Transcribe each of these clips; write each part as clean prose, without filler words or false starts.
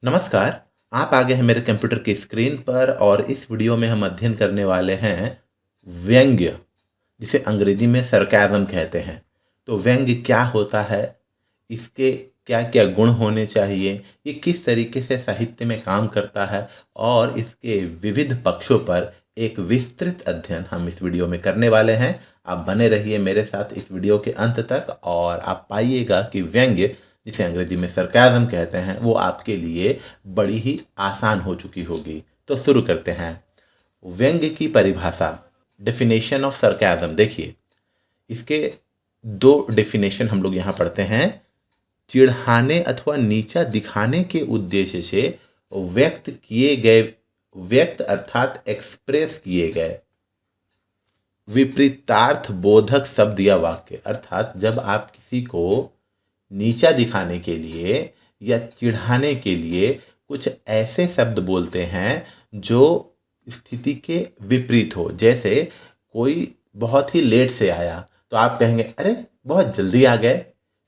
नमस्कार। आप आ गए हैं मेरे कंप्यूटर की स्क्रीन पर और इस वीडियो में हम अध्ययन करने वाले हैं व्यंग्य, जिसे अंग्रेजी में सरकाज़म कहते हैं। तो व्यंग्य क्या होता है, इसके क्या क्या गुण होने चाहिए, ये किस तरीके से साहित्य में काम करता है और इसके विविध पक्षों पर एक विस्तृत अध्ययन हम इस वीडियो में करने वाले हैं। आप बने रहिए मेरे साथ इस वीडियो के अंत तक और आप पाइएगा कि व्यंग्य, जिसे अंग्रेजी में सरकाज़म कहते हैं, वो आपके लिए बड़ी ही आसान हो चुकी होगी। तो शुरू करते हैं। व्यंग्य की परिभाषा, डेफिनेशन ऑफ सरकाज़म। देखिए, इसके दो डेफिनेशन हम लोग यहाँ पढ़ते हैं। चिढ़ाने अथवा नीचा दिखाने के उद्देश्य से व्यक्त अर्थात एक्सप्रेस किए गए विपरीतार्थ बोधक शब्द या वाक्य। अर्थात जब आप किसी को नीचा दिखाने के लिए या चिढ़ाने के लिए कुछ ऐसे शब्द बोलते हैं जो स्थिति के विपरीत हो। जैसे कोई बहुत ही लेट से आया तो आप कहेंगे अरे बहुत जल्दी आ गए,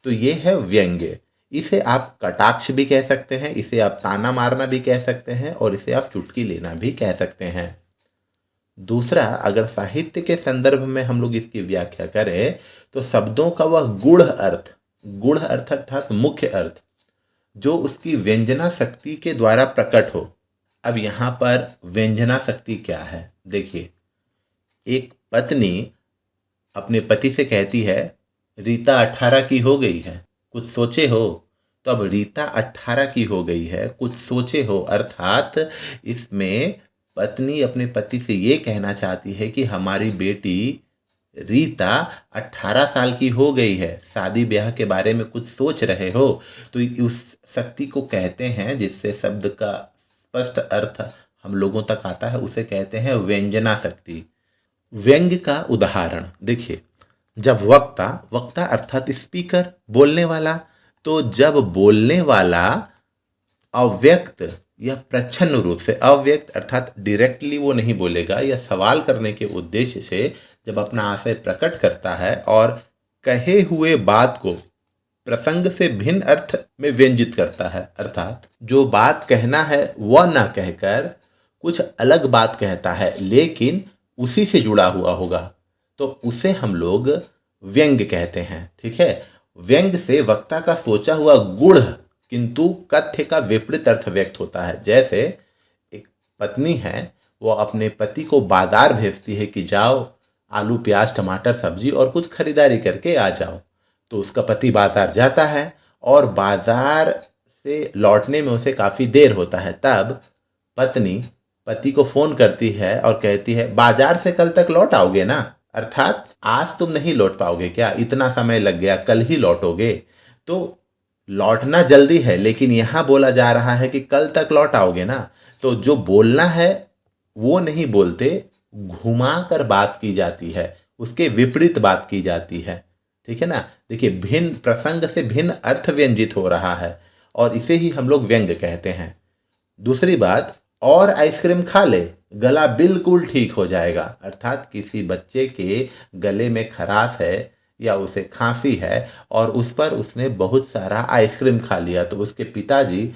तो ये है व्यंग्य। इसे आप कटाक्ष भी कह सकते हैं, इसे आप ताना मारना भी कह सकते हैं और इसे आप चुटकी लेना भी कह सकते हैं। दूसरा, अगर साहित्य के संदर्भ में हम लोग इसकी व्याख्या करें तो शब्दों का वह गूढ़ अर्थ अर्थात मुख्य अर्थ जो उसकी व्यंजना शक्ति के द्वारा प्रकट हो। अब यहाँ पर व्यंजना शक्ति क्या है, देखिए, एक पत्नी अपने पति से कहती है रीता 18 की हो गई है, कुछ सोचे हो। तो अब रीता 18 की हो गई है, कुछ सोचे हो, अर्थात इसमें पत्नी अपने पति से ये कहना चाहती है कि हमारी बेटी रीता 18 साल की हो गई है, शादी ब्याह के बारे में कुछ सोच रहे हो। तो उस शक्ति को कहते हैं, जिससे शब्द का स्पष्ट अर्थ हम लोगों तक आता है, उसे कहते हैं व्यंजना शक्ति। व्यंग्य का उदाहरण देखिए, जब वक्ता अर्थात स्पीकर, बोलने वाला, तो जब बोलने वाला अव्यक्त या प्रच्छन्न रूप से, अव्यक्त अर्थात डायरेक्टली वो नहीं बोलेगा या सवाल करने के उद्देश्य से जब अपना आशय प्रकट करता है और कहे हुए बात को प्रसंग से भिन्न अर्थ में व्यंजित करता है, अर्थात जो बात कहना है वह ना कहकर कुछ अलग बात कहता है लेकिन उसी से जुड़ा हुआ होगा, तो उसे हम लोग व्यंग्य कहते हैं। ठीक है। व्यंग्य से वक्ता का सोचा हुआ गूढ़ किंतु कथ्य का विपरीत अर्थ व्यक्त होता है। जैसे एक पत्नी है, वो अपने पति को बाजार भेजती है कि जाओ आलू प्याज टमाटर सब्जी और कुछ खरीदारी करके आ जाओ। तो उसका पति बाजार जाता है और बाजार से लौटने में उसे काफ़ी देर होता है। तब पत्नी पति को फ़ोन करती है और कहती है बाजार से कल तक लौट आओगे ना, अर्थात आज तुम नहीं लौट पाओगे क्या, इतना समय लग गया, कल ही लौटोगे। तो लौटना जल्दी है लेकिन यहाँ बोला जा रहा है कि कल तक लौट आओगे ना। तो जो बोलना है वो नहीं बोलते, घुमा कर बात की जाती है, उसके विपरीत बात की जाती है। ठीक है ना। देखिए, भिन्न प्रसंग से भिन्न अर्थ व्यंजित हो रहा है और इसे ही हम लोग व्यंग्य कहते हैं। दूसरी बात, और आइसक्रीम खा ले गला बिल्कुल ठीक हो जाएगा, अर्थात किसी बच्चे के गले में खराश है या उसे खांसी है और उस पर उसने बहुत सारा आइसक्रीम खा लिया, तो उसके पिताजी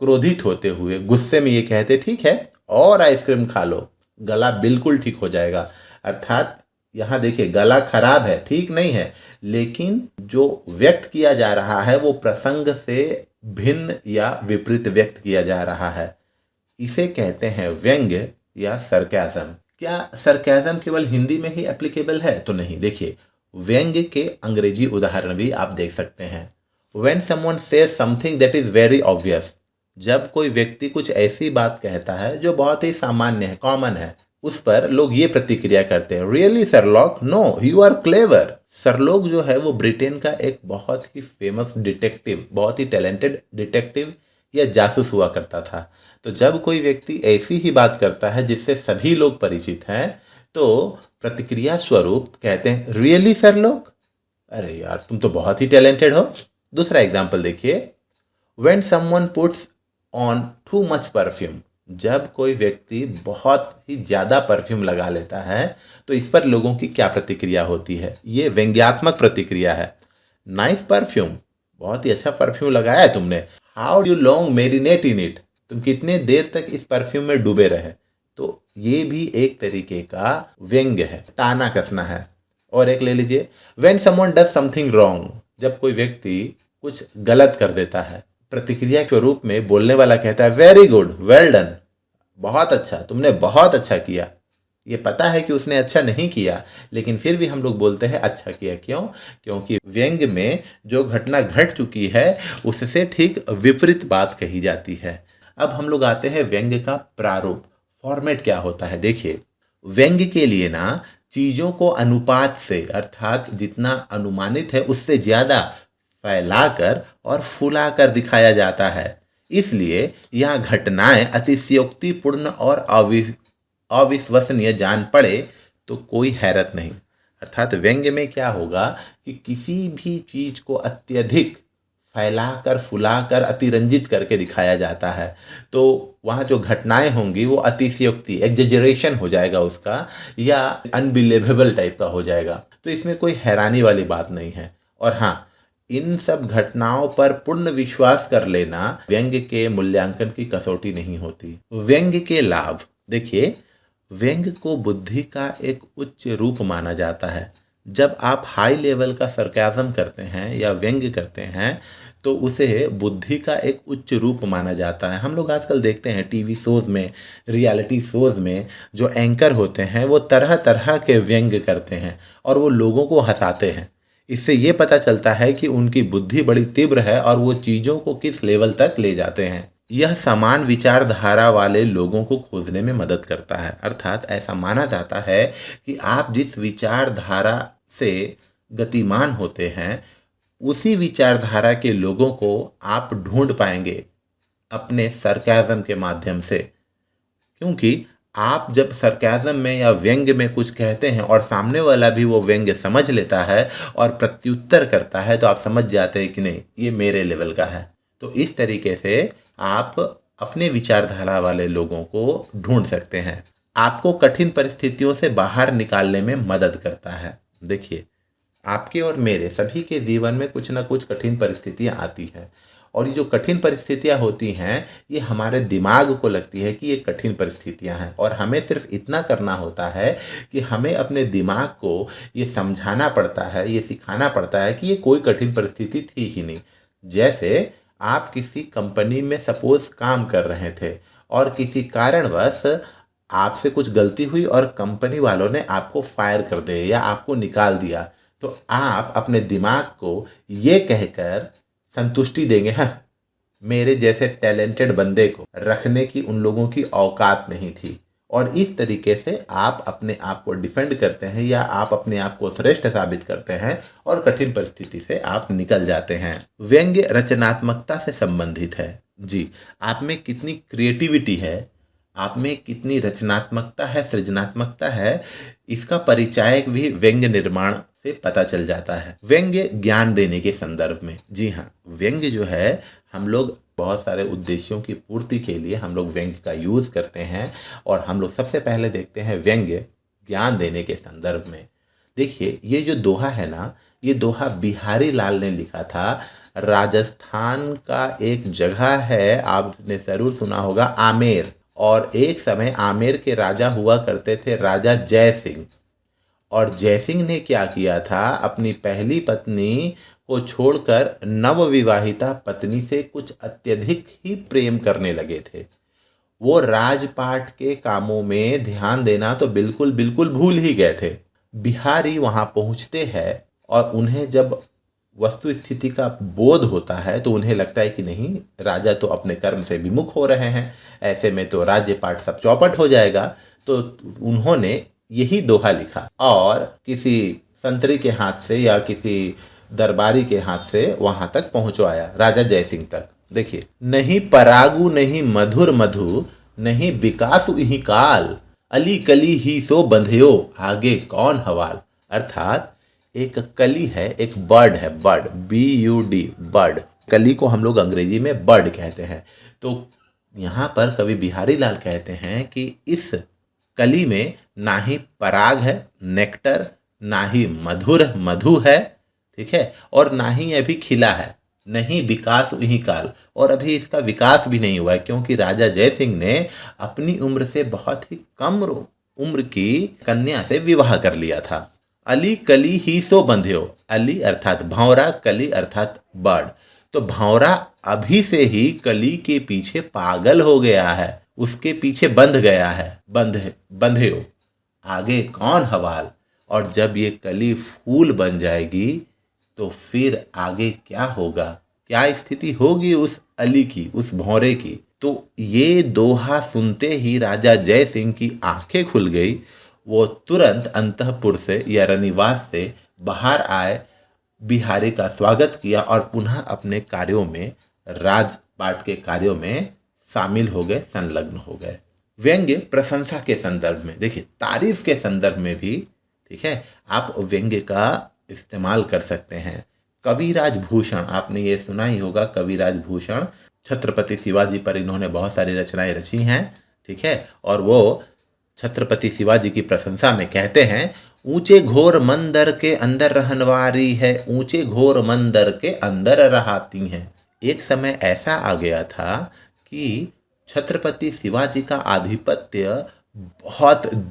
क्रोधित होते हुए गुस्से में ये कहते ठीक है और आइसक्रीम खा लो, गला बिल्कुल ठीक हो जाएगा। अर्थात यहाँ देखिए, गला खराब है, ठीक नहीं है, लेकिन जो व्यक्त किया जा रहा है वो प्रसंग से भिन्न या विपरीत व्यक्त किया जा रहा है। इसे कहते हैं व्यंग्य या सरकाज़म। क्या सरकाज़म केवल हिंदी में ही एप्लीकेबल है? तो नहीं। देखिए, व्यंग्य के अंग्रेजी उदाहरण भी आप देख सकते हैं। When someone says something that is very obvious, जब कोई व्यक्ति कुछ ऐसी बात कहता है जो बहुत ही सामान्य है, कॉमन है, उस पर लोग ये प्रतिक्रिया करते हैं really Sherlock, no you are clever. Sherlock जो है वो ब्रिटेन का एक बहुत ही फेमस डिटेक्टिव, बहुत ही टैलेंटेड डिटेक्टिव या जासूस हुआ करता था। तो जब कोई व्यक्ति ऐसी ही बात करता है जिससे सभी लोग परिचित हैं, तो प्रतिक्रिया स्वरूप कहते हैं रियली सरलॉक, अरे यार तुम तो बहुत ही टैलेंटेड हो। दूसरा एग्जाम्पल देखिए, when someone puts on too much perfume, जब कोई व्यक्ति बहुत ही ज़्यादा परफ्यूम लगा लेता है तो इस पर लोगों की क्या प्रतिक्रिया होती है, ये व्यंग्यात्मक प्रतिक्रिया है। नाइस परफ्यूम, बहुत ही अच्छा परफ्यूम लगाया है तुमने। How do long marinate in it, तुम कितने देर तक इस परफ्यूम में डूबे रहे। तो ये भी एक तरीके का व्यंग्य है, ताना कसना है। और एक ले लीजिए, when someone does something wrong, जब कोई व्यक्ति कुछ गलत कर देता है, प्रतिक्रिया के रूप में बोलने वाला कहता है वेरी गुड, वेल डन, बहुत अच्छा, तुमने बहुत अच्छा किया। ये पता है कि उसने अच्छा नहीं किया, लेकिन फिर भी हम लोग बोलते हैं अच्छा किया। क्यों? क्योंकि व्यंग्य में जो घटना घट चुकी है उससे ठीक विपरीत बात कही जाती है। अब हम लोग आते हैं व्यंग्य का प्रारूप, फॉर्मेट क्या होता है। देखिए, व्यंग्य के लिए ना चीज़ों को अनुपात से, अर्थात जितना अनुमानित है उससे ज़्यादा फैलाकर और फुलाकर दिखाया जाता है। इसलिए यह घटनाएं अतिशयोक्तिपूर्ण और अविश्वसनीय जान पड़े तो कोई हैरत नहीं। अर्थात व्यंग्य में क्या होगा कि किसी भी चीज को अत्यधिक फैलाकर फुलाकर अतिरंजित करके दिखाया जाता है, तो वहाँ जो घटनाएं होंगी वो अतिशयोक्ति, एग्जेजरेशन हो जाएगा उसका, या अनबिलीवेबल टाइप का हो जाएगा। तो इसमें कोई हैरानी वाली बात नहीं है। और हाँ, इन सब घटनाओं पर पूर्ण विश्वास कर लेना व्यंग्य के मूल्यांकन की कसौटी नहीं होती। व्यंग्य के लाभ देखिए, व्यंग्य को बुद्धि का एक उच्च रूप माना जाता है। जब आप हाई लेवल का सरकाज़म करते हैं या व्यंग्य करते हैं तो उसे बुद्धि का एक उच्च रूप माना जाता है। हम लोग आजकल देखते हैं टीवी शोज़ में, रियलिटी शोज़ में जो एंकर होते हैं वो तरह तरह के व्यंग्य करते हैं और वो लोगों को हंसाते हैं। इससे ये पता चलता है कि उनकी बुद्धि बड़ी तीव्र है और वो चीज़ों को किस लेवल तक ले जाते हैं। यह समान विचारधारा वाले लोगों को खोजने में मदद करता है। अर्थात ऐसा माना जाता है कि आप जिस विचारधारा से गतिमान होते हैं उसी विचारधारा के लोगों को आप ढूंढ पाएंगे अपने सरकाज़म के माध्यम से। क्योंकि आप जब सरकाज़म में या व्यंग्य में कुछ कहते हैं और सामने वाला भी वो व्यंग्य समझ लेता है और प्रत्युत्तर करता है, तो आप समझ जाते हैं कि नहीं, ये मेरे लेवल का है। तो इस तरीके से आप अपने विचारधारा वाले लोगों को ढूंढ सकते हैं। आपको कठिन परिस्थितियों से बाहर निकालने में मदद करता है। देखिए, आपके और मेरे सभी के जीवन में कुछ ना कुछ कठिन परिस्थितियां आती हैं, और ये जो कठिन परिस्थितियां होती हैं ये हमारे दिमाग को लगती है कि ये कठिन परिस्थितियां हैं, और हमें सिर्फ इतना करना होता है कि हमें अपने दिमाग को ये समझाना पड़ता है, ये सिखाना पड़ता है कि ये कोई कठिन परिस्थिति थी ही नहीं। जैसे आप किसी कंपनी में सपोज काम कर रहे थे और किसी कारणवश आपसे कुछ गलती हुई और कंपनी वालों ने आपको फायर कर दिया या आपको निकाल दिया, तो आप अपने दिमाग को ये कहकर संतुष्टि देंगे, हाँ, मेरे जैसे टैलेंटेड बंदे को रखने की उन लोगों की औकात नहीं थी। और इस तरीके से आप अपने आप को डिफेंड करते हैं या आप अपने आप को श्रेष्ठ साबित करते हैं और कठिन परिस्थिति से आप निकल जाते हैं। व्यंग्य रचनात्मकता से संबंधित है। जी, आप में कितनी क्रिएटिविटी है, आप में कितनी रचनात्मकता है, सृजनात्मकता है, इसका परिचायक भी व्यंग्य निर्माण से पता चल जाता है। व्यंग्य ज्ञान देने के संदर्भ में, जी हाँ, व्यंग्य जो है हम लोग बहुत सारे उद्देश्यों की पूर्ति के लिए हम लोग व्यंग्य का यूज़ करते हैं, और हम लोग सबसे पहले देखते हैं व्यंग्य ज्ञान देने के संदर्भ में। देखिए, ये जो दोहा है ना, ये दोहा बिहारी लाल ने लिखा था। राजस्थान का एक जगह है, आपने ज़रूर सुना होगा, आमेर। और एक समय आमेर के राजा हुआ करते थे राजा जय सिंह। और जयसिंह ने क्या किया था, अपनी पहली पत्नी को छोड़कर नवविवाहिता पत्नी से कुछ अत्यधिक ही प्रेम करने लगे थे। वो राजपाट के कामों में ध्यान देना तो बिल्कुल बिल्कुल भूल ही गए थे। बिहारी वहां पहुंचते हैं और उन्हें जब वस्तु स्थिति का बोध होता है तो उन्हें लगता है कि नहीं, राजा तो अपने कर्म से विमुख हो रहे हैं, ऐसे में तो राज्यपाट सब चौपट हो जाएगा। तो उन्होंने यही दोहा लिखा और किसी संतरी के हाथ से या किसी दरबारी के हाथ से वहां तक पहुंचवाया, राजा जयसिंह तक। देखिए, नहीं परागु नहीं मधुर मधु, नहीं विकासु इहि काल, अली कली ही सो बंध्यो, आगे कौन हवाल। अर्थात एक कली है, एक बर्ड है, बर्ड, BUD, बर्ड। कली को हम लोग अंग्रेजी में बर्ड कहते हैं। तो यहाँ पर कवि बिहारी लाल कहते हैं कि इस कली में ना ही पराग है, नेक्टर, ना ही मधुर मधु है, ठीक है, और ना ही अभी खिला है, नहीं विकास उही काल। और अभी इसका विकास भी नहीं हुआ है, क्योंकि राजा जय सिंह ने अपनी उम्र से बहुत ही कम उम्र की कन्या से विवाह कर लिया था। अली कली ही सो बंध्यो, अली अर्थात भंवरा, कली अर्थात बर्ड। तो भंवरा अभी से ही कली के पीछे पागल हो गया है, उसके पीछे बंध गया है। बंध्यो, आगे कौन हवाल। और जब ये कली फूल बन जाएगी तो फिर आगे क्या होगा, क्या स्थिति होगी उस अली की, उस भौरे की। तो ये दोहा सुनते ही राजा जय सिंह की आंखें खुल गई। वो तुरंत अंतःपुर से या रनिवास से बाहर आए, बिहारी का स्वागत किया और पुनः अपने कार्यों में, राजपाट के कार्यों में शामिल हो गए, संलग्न हो गए। व्यंग्य प्रशंसा के संदर्भ में, देखिए तारीफ के संदर्भ में भी, ठीक है, आप व्यंग्य का इस्तेमाल कर सकते हैं। कविराज भूषण, आपने ये सुना ही होगा, कविराज भूषण छत्रपति शिवाजी पर इन्होंने बहुत सारी रचनाएं रची हैं, ठीक है। और वो छत्रपति शिवाजी की प्रशंसा में कहते हैं, ऊंचे घोर मंदिर के अंदर रहनवारी है, ऊंचे घोर मंदिर के अंदर रहाती हैं। एक समय ऐसा आ गया था कि छत्रपति शिवाजी का आधिपत्य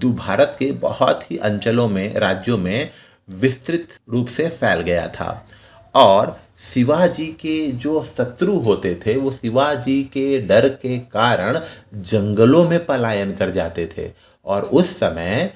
भारत के बहुत ही अंचलों में, राज्यों में विस्तृत रूप से फैल गया था। और शिवाजी के जो शत्रु होते थे वो शिवाजी के डर के कारण जंगलों में पलायन कर जाते थे। और उस समय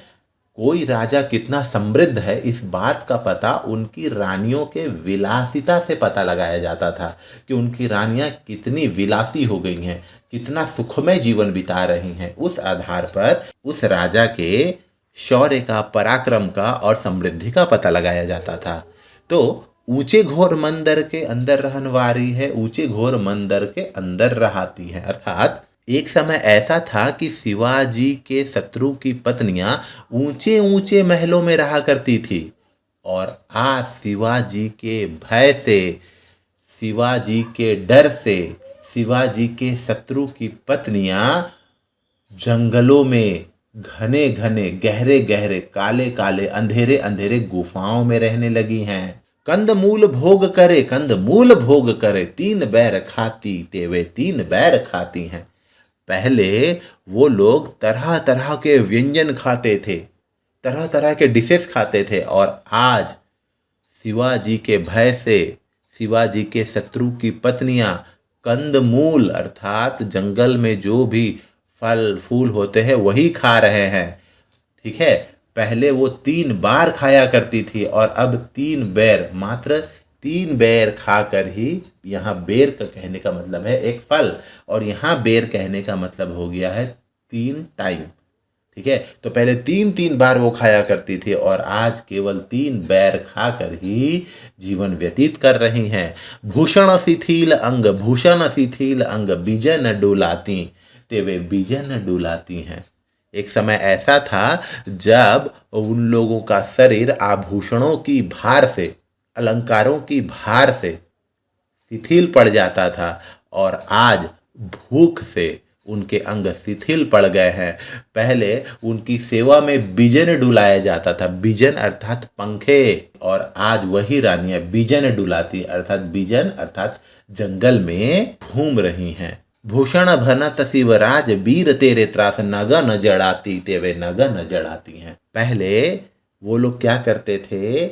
कोई राजा कितना समृद्ध है इस बात का पता उनकी रानियों के विलासिता से पता लगाया जाता था, कि उनकी रानियां कितनी विलासी हो गई हैं, कितना सुखमय जीवन बिता रही हैं। उस आधार पर उस राजा के शौर्य का, पराक्रम का और समृद्धि का पता लगाया जाता था। तो ऊंचे घोर मंदिर के अंदर रहनवारी है, ऊंचे घोर मंदिर के अंदर रहाती है। अर्थात एक समय ऐसा था कि शिवाजी के शत्रु की पत्नियां ऊंचे ऊंचे महलों में रहा करती थी, और आज शिवाजी के भय से, शिवाजी के डर से, शिवाजी के शत्रु की पत्नियां जंगलों में, घने घने, गहरे गहरे, काले काले, अंधेरे अंधेरे गुफाओं में रहने लगी हैं। कंदमूल भोग करे, कंदमूल भोग करे, तीन बैर खाती तेवे तीन बैर खाती हैं। पहले वो लोग तरह तरह के व्यंजन खाते थे, तरह तरह के डिशेस खाते थे, और आज शिवाजी के भय से, शिवाजी के शत्रु की पत्नियां कंदमूल अर्थात जंगल में जो भी फल फूल होते हैं वही खा रहे हैं, ठीक है। पहले वो 3 बार खाया करती थी और अब 3 बैर, मात्र 3 बैर खाकर ही, यहाँ बेर का कहने का मतलब है एक फल, और यहाँ बेर कहने का मतलब हो गया है 3 टाइम, ठीक है। तो पहले 3 बार वो खाया करती थी और आज केवल 3 बैर खाकर ही जीवन व्यतीत कर रही हैं। भूषण शिथिल अंग, भूषण शिथिल अंग, बीजन डुलाती तेवे बीजन डुलाती हैं। एक समय ऐसा था जब उन लोगों का शरीर आभूषणों की भार से, अलंकारों की भार से शिथिल पड़ जाता था, और आज भूख से उनके अंग शिथिल पड़ गए हैं। पहले उनकी सेवा में बीजन डुलाया जाता था, बीजन अर्थात पंखे, और आज वही रानियां बीजन डुलाती अर्थात बीजन अर्थात जंगल में घूम रही हैं। भूषण भनत शिवराज वीर तेरे त्रास, नगन जड़ाती तेवे नगन जड़ाती हैं। पहले वो लोग क्या करते थे,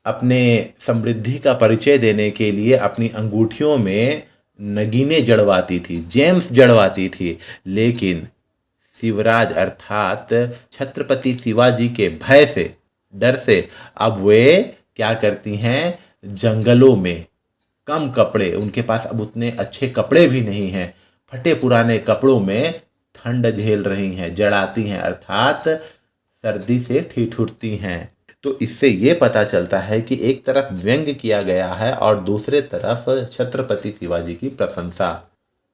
अपने समृद्धि का परिचय देने के लिए अपनी अंगूठियों में नगीने जड़वाती थी, जेम्स जड़वाती थी, लेकिन शिवराज अर्थात छत्रपति शिवाजी के भय से, डर से अब वे क्या करती हैं, जंगलों में कम कपड़े, उनके पास अब उतने अच्छे कपड़े भी नहीं हैं, फटे पुराने कपड़ों में ठंड झेल रही हैं, जड़ाती हैं अर्थात सर्दी से ठिठुरती हैं। तो इससे ये पता चलता है कि एक तरफ व्यंग्य किया गया है और दूसरे तरफ छत्रपति शिवाजी की प्रशंसा।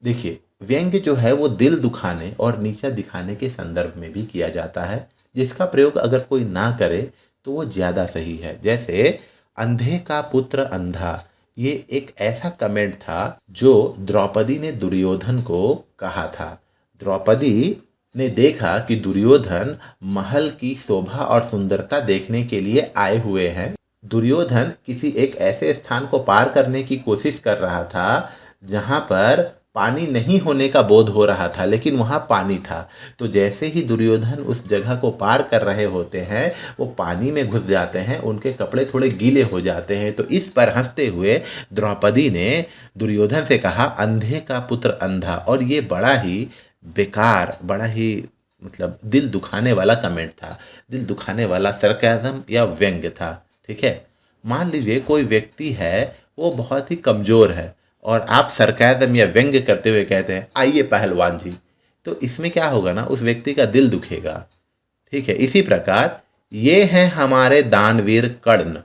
देखिए व्यंग्य जो है वो दिल दुखाने और नीचा दिखाने के संदर्भ में भी किया जाता है, जिसका प्रयोग अगर कोई ना करे तो वो ज़्यादा सही है। जैसे अंधे का पुत्र अंधा, ये एक ऐसा कमेंट था जो द्रौपदी ने दुर्योधन को कहा था। द्रौपदी ने देखा कि दुर्योधन महल की शोभा और सुंदरता देखने के लिए आए हुए हैं, दुर्योधन किसी एक ऐसे स्थान को पार करने की कोशिश कर रहा था जहाँ पर पानी नहीं होने का बोध हो रहा था, लेकिन वहाँ पानी था। तो जैसे ही दुर्योधन उस जगह को पार कर रहे होते हैं, वो पानी में घुस जाते हैं, उनके कपड़े थोड़े गीले हो जाते हैं। तो इस पर हंसते हुए द्रौपदी ने दुर्योधन से कहा, अंधे का पुत्र अंधा। और ये बड़ा ही बेकार, बड़ा ही मतलब दिल दुखाने वाला कमेंट था, दिल दुखाने वाला सरकाज़म या व्यंग्य था। ठीक है, मान लीजिए कोई व्यक्ति है, वो बहुत ही कमज़ोर है और आप सरकाज़म या व्यंग्य करते हुए कहते हैं, आइए पहलवान जी, तो इसमें क्या होगा ना, उस व्यक्ति का दिल दुखेगा। ठीक है, इसी प्रकार ये हैं हमारे दानवीर कर्ण।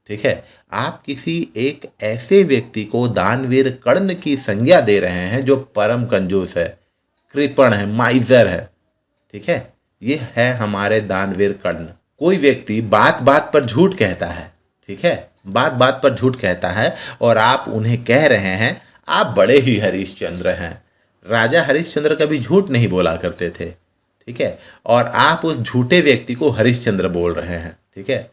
ठीक है, आप किसी एक ऐसे व्यक्ति को दानवीर कर्ण की संज्ञा दे रहे हैं जो परम कंजूस है, कृपण है, माइजर है। ठीक है, ये है हमारे दानवीर कर्ण। कोई व्यक्ति बात बात पर झूठ कहता है, ठीक है, बात बात पर झूठ कहता है और आप उन्हें कह रहे हैं, आप बड़े ही हरिश्चंद्र हैं। राजा हरिश्चंद्र कभी झूठ नहीं बोला करते थे। ठीक है, और आप उस झूठे व्यक्ति को हरिश्चंद्र बोल रहे हैं। ठीक है,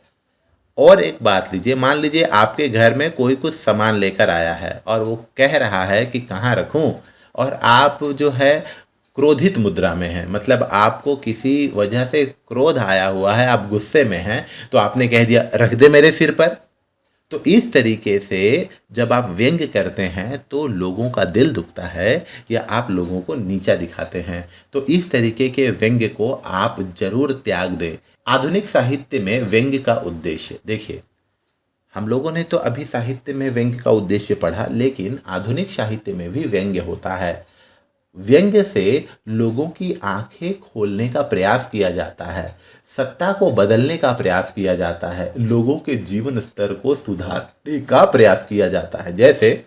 और एक बात लीजिए, मान लीजिए आपके घर में कोई कुछ सामान लेकर आया है और वो कह रहा है कि कहाँ रखूं, और आप जो है क्रोधित मुद्रा में हैं, मतलब आपको किसी वजह से क्रोध आया हुआ है, आप गुस्से में हैं, तो आपने कह दिया रख दे मेरे सिर पर। तो इस तरीके से जब आप व्यंग्य करते हैं तो लोगों का दिल दुखता है या आप लोगों को नीचा दिखाते हैं। तो इस तरीके के व्यंग्य को आप जरूर त्याग दें। आधुनिक साहित्य में व्यंग्य का उद्देश्य देखिए, हम लोगों ने तो अभी साहित्य में व्यंग्य का उद्देश्य पढ़ा, लेकिन आधुनिक साहित्य में भी व्यंग्य होता है। व्यंग्य से लोगों की आंखें खोलने का प्रयास किया जाता है, सत्ता को बदलने का प्रयास किया जाता है, लोगों के जीवन स्तर को सुधारने का प्रयास किया जाता है। जैसे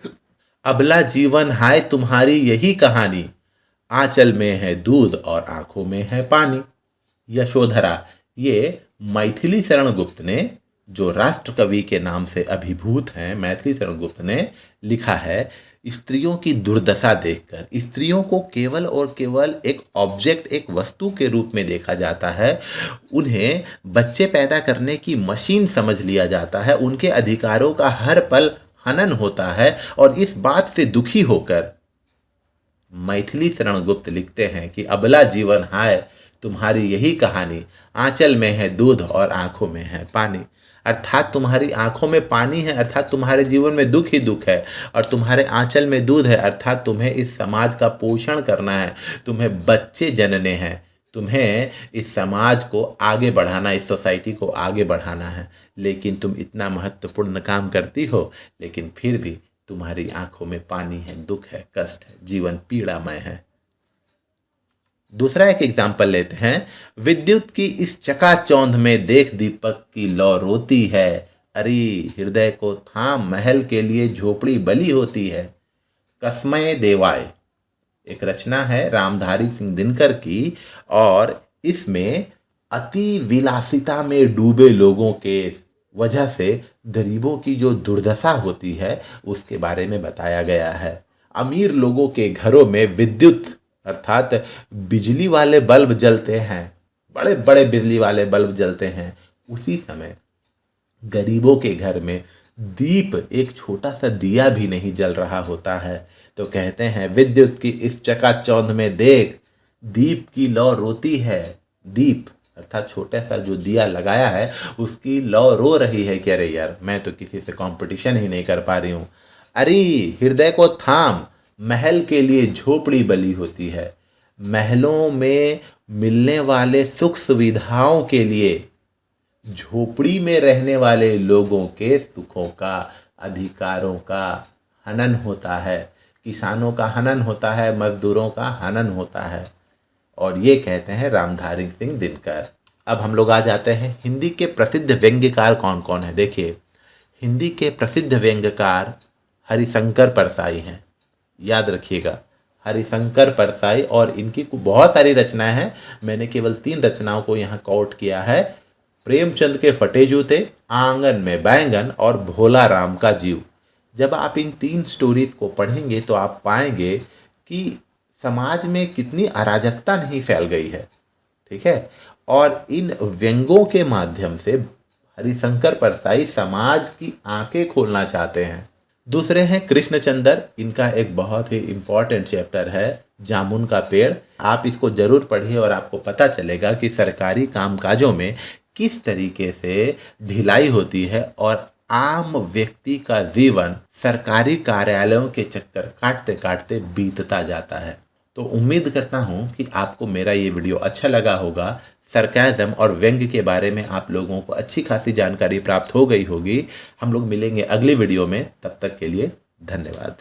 अबला जीवन हाय तुम्हारी यही कहानी, आंचल में है दूध और आंखों में है पानी। यशोधरा, ये मैथिली शरण गुप्त ने, जो राष्ट्र कवि के नाम से अभिभूत हैं, मैथिली शरण गुप्त ने लिखा है। स्त्रियों की दुर्दशा देखकर स्त्रियों को केवल और केवल एक ऑब्जेक्ट, एक वस्तु के रूप में देखा जाता है, उन्हें बच्चे पैदा करने की मशीन समझ लिया जाता है, उनके अधिकारों का हर पल हनन होता है। और इस बात से दुखी होकर मैथिली शरण गुप्त लिखते हैं कि अबला जीवन हाय तुम्हारी यही कहानी, आंचल में है दूध और आंखों में है पानी। अर्थात तुम्हारी आंखों में पानी है, अर्थात तुम्हारे जीवन में दुख ही दुख है, और तुम्हारे आंचल में दूध है, अर्थात तुम्हें इस समाज का पोषण करना है, तुम्हें बच्चे जनने हैं, तुम्हें इस समाज को आगे बढ़ाना, इस सोसाइटी को आगे बढ़ाना है। लेकिन तुम इतना महत्वपूर्ण काम करती हो, लेकिन फिर भी तुम्हारी आंखों में पानी है, दुख है, कष्ट है, जीवन पीड़ामय है। दूसरा एक एग्जाम्पल लेते हैं। विद्युत की इस चकाचौंध में देख दीपक की लौ रोती है, अरे हृदय को थाम महल के लिए झोपड़ी बली होती है। कसमय देवाय एक रचना है रामधारी सिंह दिनकर की, और इसमें अति विलासिता में डूबे लोगों के वजह से गरीबों की जो दुर्दशा होती है उसके बारे में बताया गया है। अमीर लोगों के घरों में विद्युत अर्थात बिजली वाले बल्ब जलते हैं, बड़े बड़े बिजली वाले बल्ब जलते हैं, उसी समय गरीबों के घर में दीप, एक छोटा सा दिया भी नहीं जल रहा होता है। तो कहते हैं विद्युत की इस चकाचौंध में देख दीप की लौ रोती है। दीप अर्थात छोटा सा जो दिया लगाया है उसकी लौ रो रही है कि अरे यार मैं तो किसी से कंपटीशन ही नहीं कर पा रही हूँ। अरे हृदय को थाम महल के लिए झोपड़ी बली होती है। महलों में मिलने वाले सुख सुविधाओं के लिए झोपड़ी में रहने वाले लोगों के सुखों का, अधिकारों का हनन होता है, किसानों का हनन होता है, मजदूरों का हनन होता है। और ये कहते हैं रामधारी सिंह दिनकर। अब हम लोग आ जाते हैं हिंदी के प्रसिद्ध व्यंग्यकार कौन कौन है। देखिए, हिंदी के प्रसिद्ध व्यंग्यकार हरिशंकर परसाई हैं, याद रखिएगा, हरिशंकर परसाई। और इनकी बहुत सारी रचनाएं हैं, मैंने केवल 3 रचनाओं को यहाँ कोट किया है। प्रेमचंद के फटे जूते, आंगन में बैंगन और भोला राम का जीव। जब आप इन 3 स्टोरीज को पढ़ेंगे तो आप पाएंगे कि समाज में कितनी अराजकता नहीं फैल गई है। ठीक है, और इन व्यंगों के माध्यम से हरिशंकर परसाई समाज की आंखें खोलना चाहते हैं। दूसरे हैं कृष्णचंद्र, इनका एक बहुत ही इम्पॉर्टेंट चैप्टर है जामुन का पेड़। आप इसको जरूर पढ़िए और आपको पता चलेगा कि सरकारी कामकाजों में किस तरीके से ढिलाई होती है और आम व्यक्ति का जीवन सरकारी कार्यालयों के चक्कर काटते काटते बीतता जाता है। तो उम्मीद करता हूँ कि आपको मेरा ये वीडियो अच्छा लगा होगा। सरकाज़म और व्यंग्य के बारे में आप लोगों को अच्छी खासी जानकारी प्राप्त हो गई होगी। हम लोग मिलेंगे अगली वीडियो में, तब तक के लिए धन्यवाद।